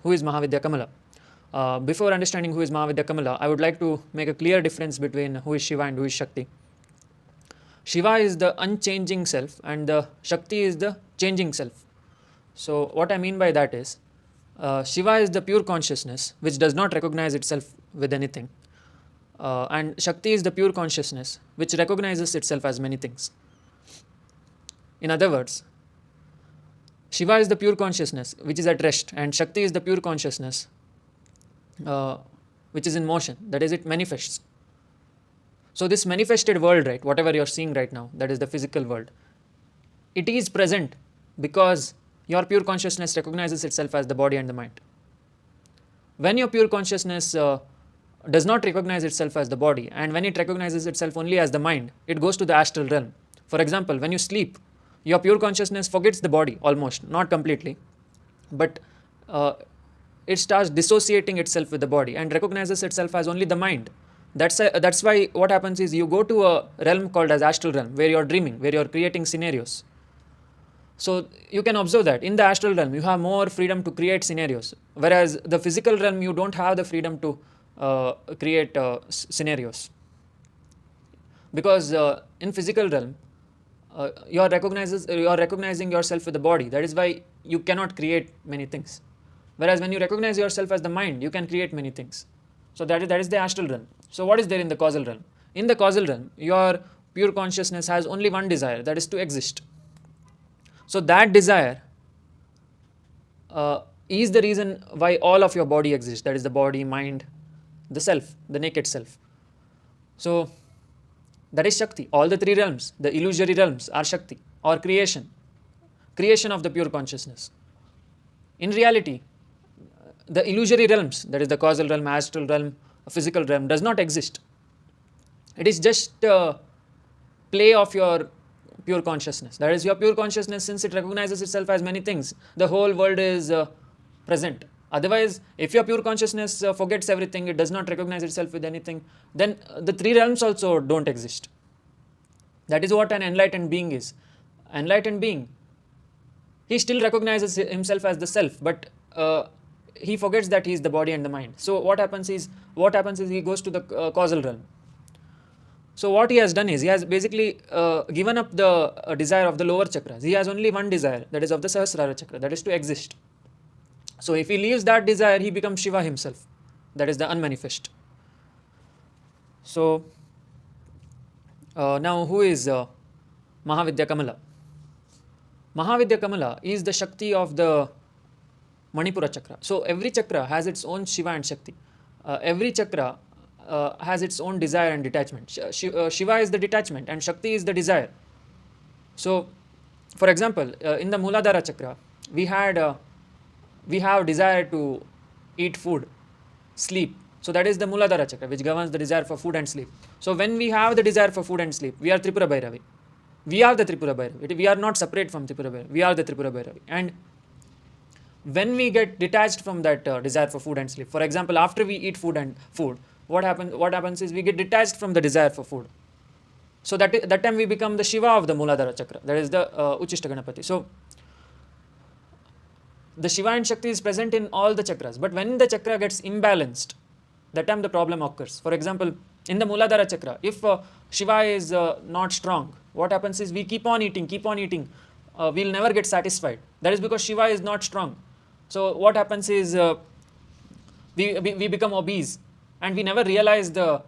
who is Mahavidya Kamala. Before understanding who is Mahavidya Kamala, I would like to make a clear difference between who is Shiva and who is Shakti. Shiva is the unchanging self and the Shakti is the changing self. So what I mean by that is, Shiva is the pure consciousness which does not recognize itself with anything, and Shakti is the pure consciousness which recognizes itself as many things. In other words, Shiva is the pure consciousness which is at rest, and Shakti is the pure consciousness which is in motion, that is, it manifests. So this manifested world, right, whatever you are seeing right now, that is the physical world, it is present because your pure consciousness recognizes itself as the body and the mind. When your pure consciousness does not recognize itself as the body, and when it recognizes itself only as the mind, it goes to the astral realm. For example, when you sleep, your pure consciousness forgets the body almost, not completely, but it starts dissociating itself with the body and recognizes itself as only the mind. That's why what happens is you go to a realm called as astral realm, where you're dreaming, where you're creating scenarios. So you can observe that in the astral realm you have more freedom to create scenarios, whereas the physical realm you don't have the freedom to create scenarios, because in physical realm you are recognizing yourself with the body. That is why you cannot create many things, whereas when you recognize yourself as the mind, you can create many things. So that is the astral realm. So what is there in the causal realm? In the causal realm, your pure consciousness has only one desire, that is to exist. So that desire is the reason why all of your body exists, that is the body, mind, the self, the naked self. So that is Shakti. All the three realms, the illusory realms, are Shakti, or creation of the pure consciousness. In reality, the illusory realms, that is the causal realm, astral realm, physical realm, does not exist. It is just play of your pure consciousness. That is, your pure consciousness, since it recognizes itself as many things, the whole world is present. Otherwise, if your pure consciousness forgets everything, it does not recognize itself with anything, then the three realms also don't exist. That is what an enlightened being is. Enlightened being, he still recognizes himself as the self, but he forgets that he is the body and the mind. So what happens is he goes to the causal realm. So what he has done is he has basically given up the desire of the lower chakras. He has only one desire, that is of the Sahasrara chakra, that is to exist. So if he leaves that desire, he becomes Shiva himself, that is the unmanifest. So now who is Mahavidya Kamala? Mahavidya Kamala is the Shakti of the Manipura chakra. So every chakra has its own Shiva and Shakti. Every chakra has its own desire and detachment. Shiva is the detachment and Shakti is the desire. So for example, in the Muladhara chakra, we have desire to eat food, sleep. So that is the Muladhara chakra, which governs the desire for food and sleep. So when we have the desire for food and sleep, we are Tripura Bhairavi. We are the Tripura Bhairavi. We are not separate from Tripura Bhairavi. We are the Tripura Bhairavi. And when we get detached from that desire for food and sleep, for example, after we eat food, what happens is we get detached from the desire for food. So that time we become the Shiva of the Muladhara chakra, that is the Uchishta Ganapati. So the Shiva and Shakti is present in all the chakras, but when the chakra gets imbalanced, that time the problem occurs. For example, in the Muladhara chakra, if Shiva is not strong, what happens is we keep on eating, we'll never get satisfied. That is because Shiva is not strong. So what happens is we become obese and we never realize the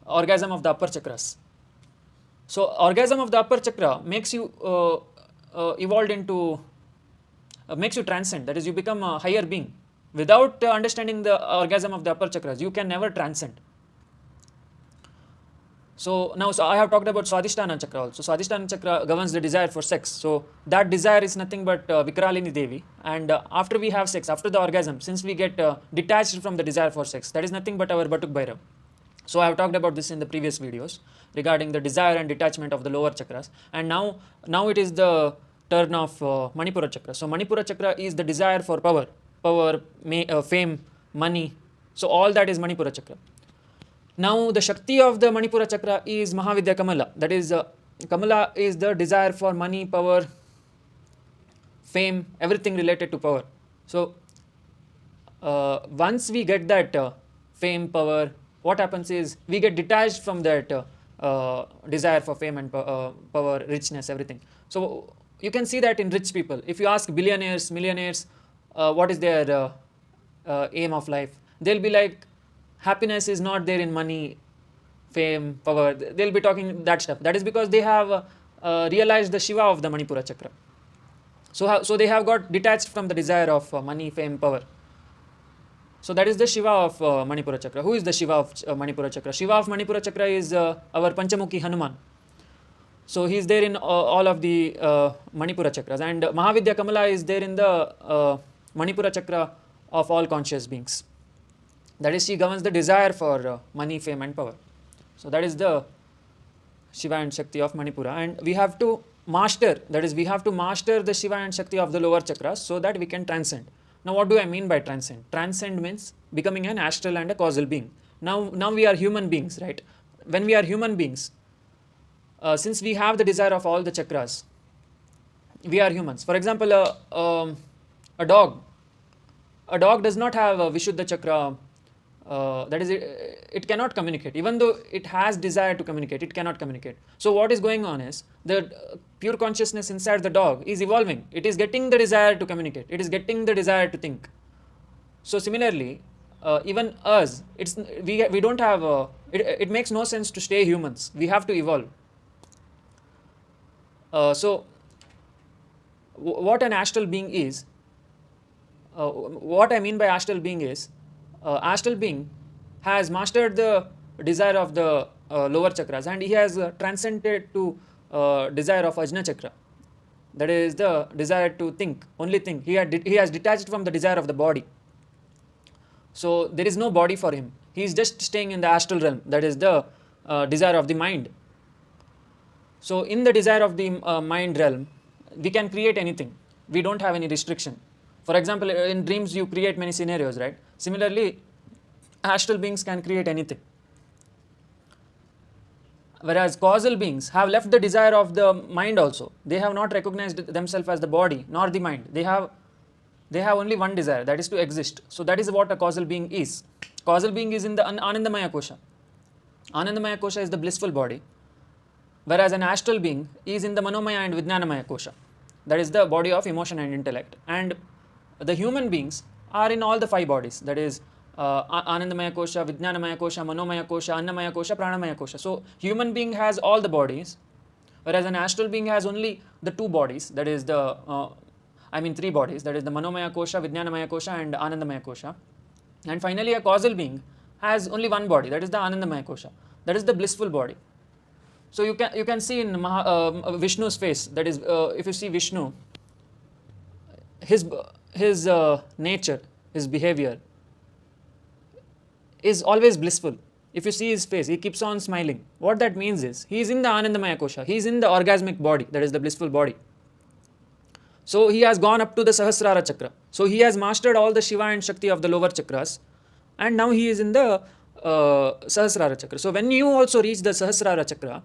orgasm of the upper chakras. So orgasm of the upper chakra makes you evolved into, makes you transcend. That is, you become a higher being. Without understanding the orgasm of the upper chakras, you can never transcend. So now, I have talked about Swadhisthana chakra also. Swadhisthana chakra governs the desire for sex. So that desire is nothing but Vikralini Devi. And after we have sex, after the orgasm, since we get detached from the desire for sex, that is nothing but our Batuk Bhairav. So I have talked about this in the previous videos regarding the desire and detachment of the lower chakras. And now it is the turn of Manipura chakra. So Manipura chakra is the desire for power, fame, money. So all that is Manipura chakra. Now the Shakti of the Manipura chakra is Mahavidya Kamala. That is, Kamala is the desire for money, power, fame, everything related to power. So once we get that fame, power, what happens is we get detached from that desire for fame and power, richness, everything. So you can see that in rich people. If you ask billionaires, millionaires, what is their aim of life, they'll be like, happiness is not there in money, fame, power. They'll be talking that stuff. That is because they have realized the Shiva of the Manipura chakra. So they have got detached from the desire of money, fame, power. So that is the Shiva of Manipura chakra. Who is the Shiva of Manipura chakra? Shiva of Manipura chakra is our Panchamukhi Hanuman. So he is there in all of the Manipura chakras, and Mahavidya Kamala is there in the Manipura chakra of all conscious beings. That is, she governs the desire for money, fame, and power. So that is the Shiva and Shakti of Manipura, and we have to master. That is, we have to master the Shiva and Shakti of the lower chakras so that we can transcend. Now, what do I mean by transcend? Transcend means becoming an astral and a causal being. Now we are human beings, right? When we are human beings, since we have the desire of all the chakras, we are humans. For example, a dog does not have a Vishuddha chakra. That is, it cannot communicate. Even though it has desire to communicate, it cannot communicate. So what is going on is the pure consciousness inside the dog is evolving. It is getting the desire to communicate. It is getting the desire to think. So similarly, even us, we don't have. It makes no sense to stay humans. We have to evolve. So what an astral being is, what I mean by astral being is, astral being has mastered the desire of the lower chakras, and he has transcended to desire of Ajna chakra. That is the desire to think, only think. He has detached from the desire of the body. So there is no body for him. He is just staying in the astral realm. That is the desire of the mind. So in the desire of the mind realm, we can create anything. We don't have any restriction. For example, in dreams you create many scenarios, right? Similarly, astral beings can create anything. Whereas causal beings have left the desire of the mind also. They have not recognized themselves as the body nor the mind. They have only one desire, that is to exist. So that is what a causal being is. Causal being is in the Anandamaya Kosha. Anandamaya Kosha is the blissful body, whereas an astral being is in the Manomaya and Vijnanamaya Kosha. That is the body of emotion and intellect. And the human beings are in all the five bodies. That is Anandamaya Kosha, Vijnanamaya Kosha, Manomaya Kosha, Annamaya Kosha, Pranamaya Kosha. So human being has all the bodies, whereas an astral being has only the two bodies. That is three bodies. That is the Manomaya Kosha, Vijnanamaya Kosha, and Anandamaya Kosha. And finally, a causal being has only one body. That is the Anandamaya Kosha. That is the blissful body. So you can see in Vishnu's face. That is, if you see Vishnu, his nature, his behavior is always blissful. If you see his face, he keeps on smiling. What that means is he is in the Anandamaya Kosha. He is in the orgasmic body. That is the blissful body. So he has gone up to the Sahasrara chakra. So he has mastered all the Shiva and Shakti of the lower chakras, and now he is in the Sahasrara chakra. So when you also reach the Sahasrara chakra,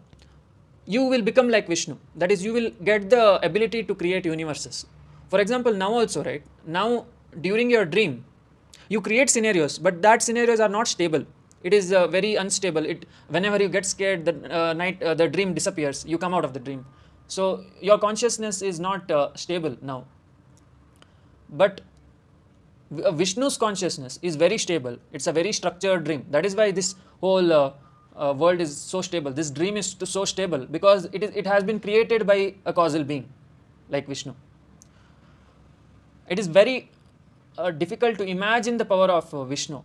you will become like Vishnu. That is, you will get the ability to create universes. For example, now also, right? Now during your dream, you create scenarios, but that scenarios are not stable. It is very unstable. Whenever you get scared, the dream disappears. You come out of the dream. So your consciousness is not stable now. But Vishnu's consciousness is very stable. It's a very structured dream. That is why this whole world is so stable. This dream is so stable because it has been created by a causal being like Vishnu. It is very difficult to imagine the power of Vishnu.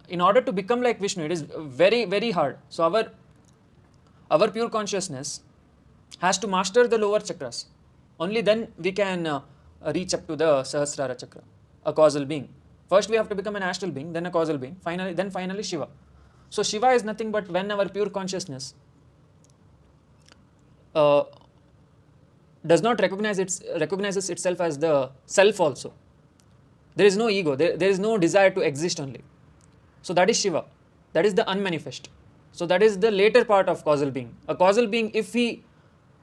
In order to become like Vishnu, it is very, very hard. So our pure consciousness has to master the lower chakras. Only then we can reach up to the Sahasrara chakra, a causal being. First we have to become an astral being, then a causal being, finally Shiva. So Shiva is nothing but when our pure consciousness does not recognizes itself as the self also. There is no ego, there is no desire to exist only. So that is Shiva. That is the unmanifest. So that is the later part of causal being. A causal being, if he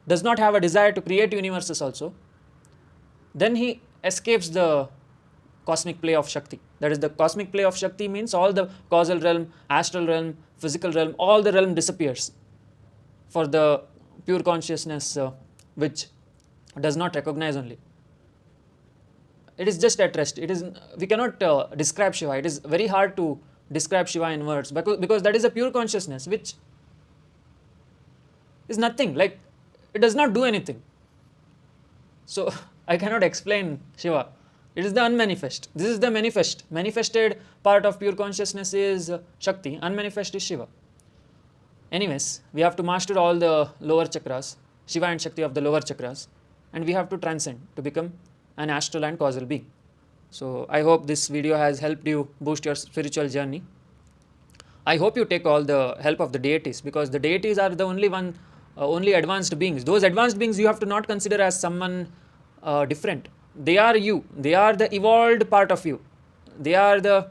does not have a desire to create universes also, then he escapes the cosmic play of Shakti. That is, the cosmic play of Shakti means all the causal realm, astral realm, physical realm, all the realm disappears for the pure consciousness which does not recognize only. It is just at rest. It is, we cannot describe Shiva. It is very hard to describe Shiva in words, because that is a pure consciousness which is nothing, like it does not do anything. So I cannot explain Shiva. It is the unmanifest. This is the manifest. Manifested part of pure consciousness is Shakti, unmanifest is Shiva. Anyways, we have to master all the lower chakras, Shiva and Shakti of the lower chakras, and we have to transcend to become an astral and causal being. So I hope this video has helped you boost your spiritual journey. I hope you take all the help of the deities, because the deities are the only advanced beings. Those advanced beings you have to not consider as someone different. They are you. They are the evolved part of you. They are the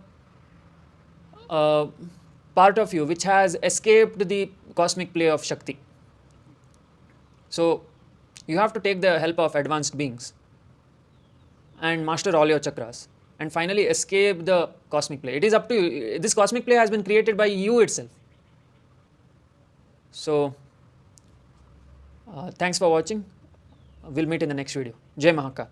part of you which has escaped the cosmic play of Shakti. So you have to take the help of advanced beings and master all your chakras, and finally escape the cosmic play. It is up to you. This cosmic play has been created by you itself. So thanks for watching. We'll meet in the next video. Jai Mahakal.